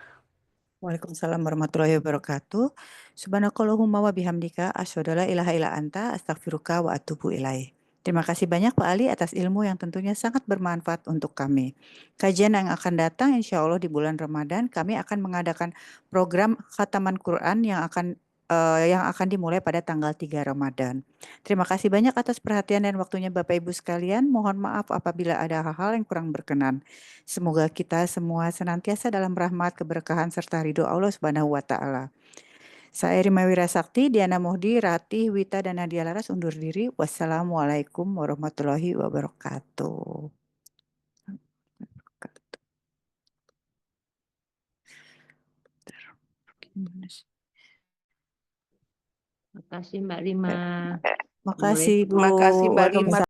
A: Waalaikumsalam warahmatullahi wabarakatuh. Subhanakallahumma wa bihamdika asyhadu alla ilaha illa anta astaghfiruka wa atubu ilaik. Terima kasih banyak Pak Ali atas ilmu yang tentunya sangat bermanfaat untuk kami. Kajian yang akan datang insya Allah di bulan Ramadan kami akan mengadakan program khataman Quran yang akan dimulai pada tanggal 3 Ramadan. Terima kasih banyak atas perhatian dan waktunya Bapak Ibu sekalian. Mohon maaf apabila ada hal-hal yang kurang berkenan. Semoga kita semua senantiasa dalam rahmat, keberkahan, serta ridho Allah Subhanahu wa Ta'ala. Saya Rima Wirasakti, Diana Mohdi, Ratih, Wita, dan Nadia Laras undur diri. Wassalamualaikum warahmatullahi wabarakatuh.
D: Makasih Mbak Rima.
A: Makasih Bu.
D: Makasih Mbak Rima.
A: Waalaikumsalam.